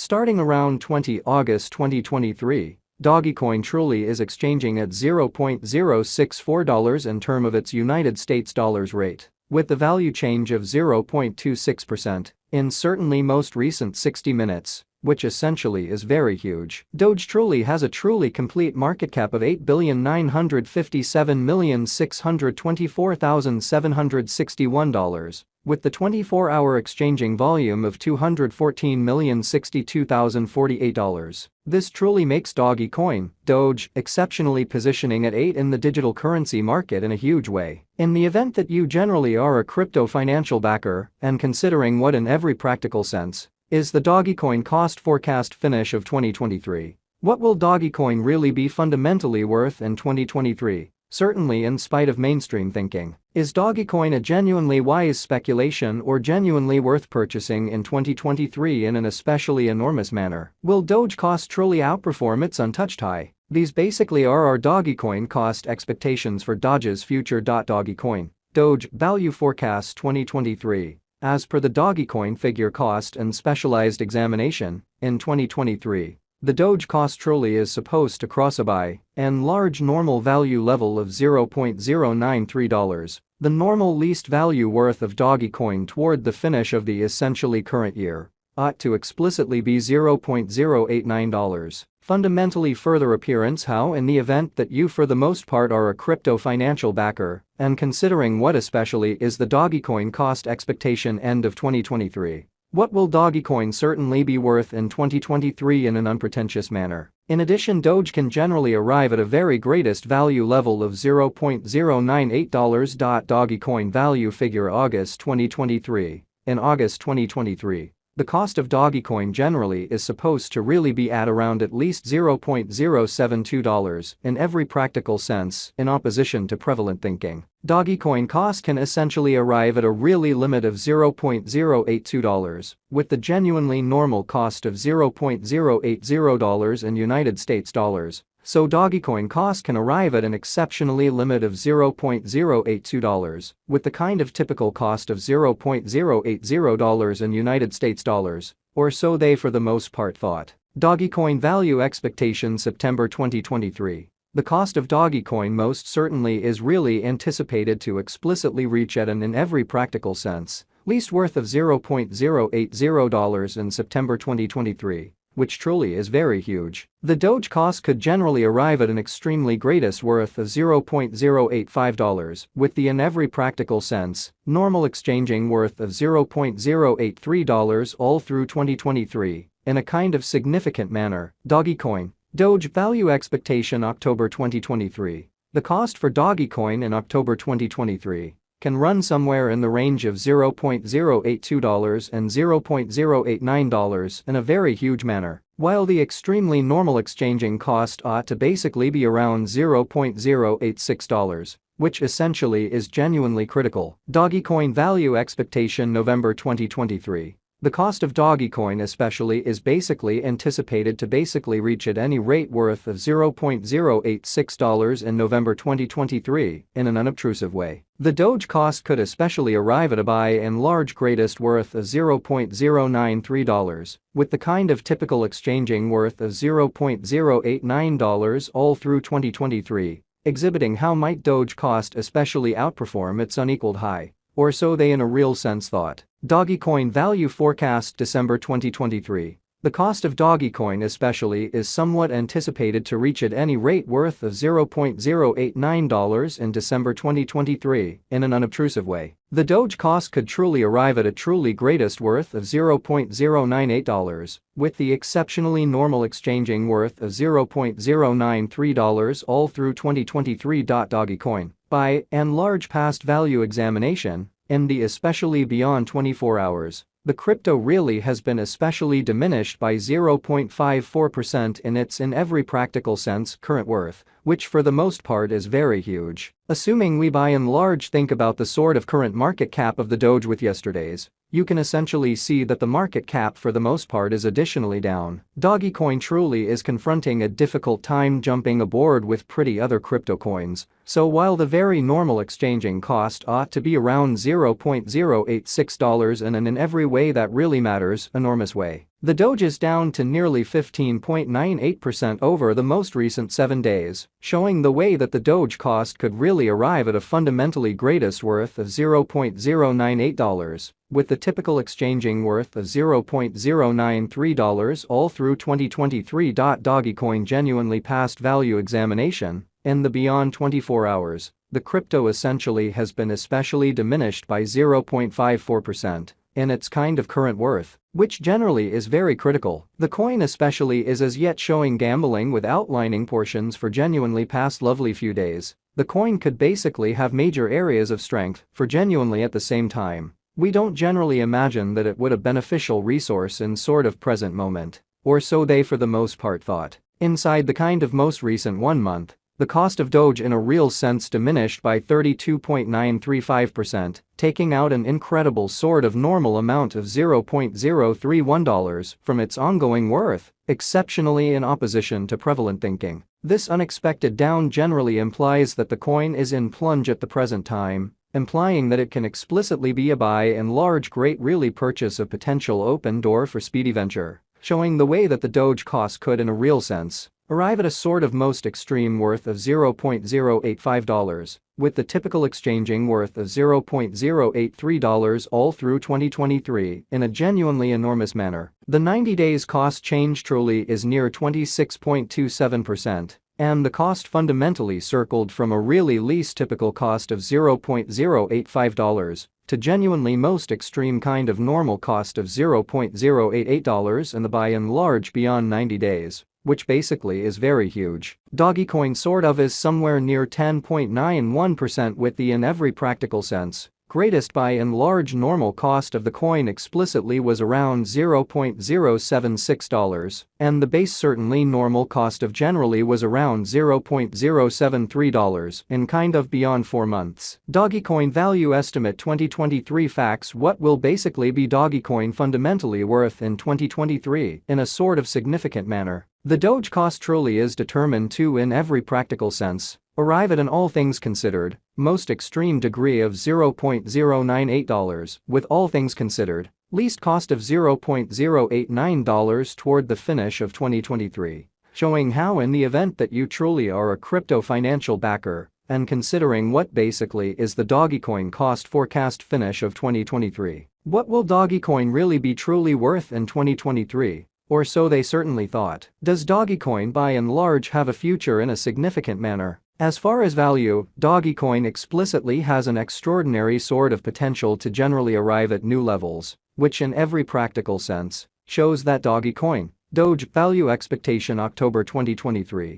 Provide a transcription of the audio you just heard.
Starting around August 20, 2023, Dogecoin truly is exchanging at $0.064 in term of its United States dollars rate, with the value change of 0.26% in certainly most recent 60 minutes, which essentially is very huge. Doge truly has a truly complete market cap of $8,957,624,761, with the 24-hour exchanging volume of $214,062,048. This truly makes Dogecoin, Doge, exceptionally positioning at 8 in the digital currency market in a huge way. In the event that you generally are a crypto financial backer, and considering what in every practical sense is the Dogecoin cost forecast finish of 2023, what will Dogecoin really be fundamentally worth in 2023? Certainly in spite of mainstream thinking. Is Dogecoin a genuinely wise speculation or genuinely worth purchasing in 2023 in an especially enormous manner? Will Doge cost truly outperform its untouched high? These basically are our Dogecoin cost expectations for Doge's future. Dogecoin, Doge, value forecast 2023. As per the Dogecoin figure cost and specialized examination, in 2023, the Doge cost truly is supposed to cross a buy and large normal value level of $0.093, the normal least value worth of Dogecoin toward the finish of the essentially current year, ought to explicitly be $0.089. Fundamentally further appearance how in the event that you for the most part are a crypto financial backer, and considering what especially is the Dogecoin cost expectation end of 2023. What will Dogecoin certainly be worth in 2023 in an unpretentious manner? In addition, Doge can generally arrive at a very greatest value level of $0.098. Dogecoin value figure August 2023. In August 2023, the cost of Dogecoin generally is supposed to really be at around at least $0.072 in every practical sense, in opposition to prevalent thinking. Dogecoin cost can essentially arrive at a really limit of $0.082, with the genuinely normal cost of $0.080 in United States dollars. So Dogecoin cost can arrive at an exceptionally limit of $0.082, with the kind of typical cost of $0.080 in United States dollars, or so they for the most part thought. Dogecoin value expectation September 2023. The cost of Dogecoin most certainly is really anticipated to explicitly reach at an in every practical sense, least worth of $0.080 in September 2023. Which truly is very huge. The Doge cost could generally arrive at an extremely greatest worth of $0.085, with the in every practical sense, normal exchanging worth of $0.083 all through 2023, in a kind of significant manner. Dogecoin, Doge value expectation October 2023. The cost for Dogecoin in October 2023 can run somewhere in the range of $0.082 and $0.089 in a very huge manner, while the extremely normal exchanging cost ought to basically be around $0.086, which essentially is genuinely critical. Dogecoin value expectation November 2023. The cost of Dogecoin especially is basically anticipated to basically reach at any rate worth of $0.086 in November 2023 in an unobtrusive way. The Doge cost could especially arrive at a buy and large greatest worth of $0.093, with the kind of typical exchanging worth of $0.089 all through 2023, exhibiting how might Doge cost especially outperform its unequaled high, or so they in a real sense thought. Dogecoin value forecast December 2023. The cost of Dogecoin especially is somewhat anticipated to reach at any rate worth of $0.089 in December 2023 in an unobtrusive way. The Doge cost could truly arrive at a truly greatest worth of $0.098, with the exceptionally normal exchanging worth of $0.093 all through 2023. Dogecoin, by and large past value examination, in the especially beyond 24 hours, the crypto really has been especially diminished by 0.54% in its in every practical sense current worth, which for the most part is very huge. Assuming we by and large think about the sort of current market cap of the Doge with yesterday's, you can essentially see that the market cap for the most part is additionally down. Dogecoin truly is confronting a difficult time jumping aboard with pretty other crypto coins, so while the very normal exchanging cost ought to be around $0.086 in an in every way that really matters enormous way, The Doge is down to nearly 15.98% over the most recent 7 days, showing the way that the Doge cost could really arrive at a fundamentally greatest worth of $0.098, with the typical exchanging worth of $0.093 all through 2023. Dogecoin genuinely passed value examination. In the beyond 24 hours, the crypto essentially has been especially diminished by 0.54% in its kind of current worth, which generally is very critical. The coin especially is as yet showing gambling with outlining portions for genuinely past lovely few days. The coin could basically have major areas of strength for genuinely at the same time. We don't generally imagine that it would a beneficial resource in sort of present moment, or so they for the most part thought. Inside the kind of most recent 1 month, the cost of Doge in a real sense diminished by 32.935%, taking out an incredible sort of normal amount of $0.031 from its ongoing worth, exceptionally in opposition to prevalent thinking. This unexpected down generally implies that the coin is in plunge at the present time, implying that it can explicitly be a buy and large great really purchase of potential open door for speedy venture, showing the way that the Doge cost could in a real sense arrive at a sort of most extreme worth of $0.085, with the typical exchanging worth of $0.083 all through 2023 in a genuinely enormous manner. The 90 days cost change truly is near 26.27%, and the cost fundamentally circled from a really least typical cost of $0.085 to genuinely most extreme kind of normal cost of $0.088 and the by and large beyond 90 days. Which basically is very huge. Dogecoin sort of is somewhere near 10.91% with the in every practical sense greatest by and large normal cost of the coin explicitly was around $0.076, and the base certainly normal cost of generally was around $0.073 in kind of beyond 4 months. Dogecoin value estimate 2023 facts. What will basically be Dogecoin fundamentally worth in 2023 in a sort of significant manner? The Doge cost truly is determined to in every practical sense arrive at an all things considered most extreme degree of $0.098 with all things considered least cost of $0.089 toward the finish of 2023, showing how in the event that you truly are a crypto financial backer and considering what basically is the Dogecoin cost forecast finish of 2023, what will Dogecoin really be truly worth in 2023? Or so they certainly thought. Does Dogecoin by and large have a future in a significant manner? As far as value, Dogecoin explicitly has an extraordinary sort of potential to generally arrive at new levels, which in every practical sense shows that Dogecoin, Doge value expectation October 2023.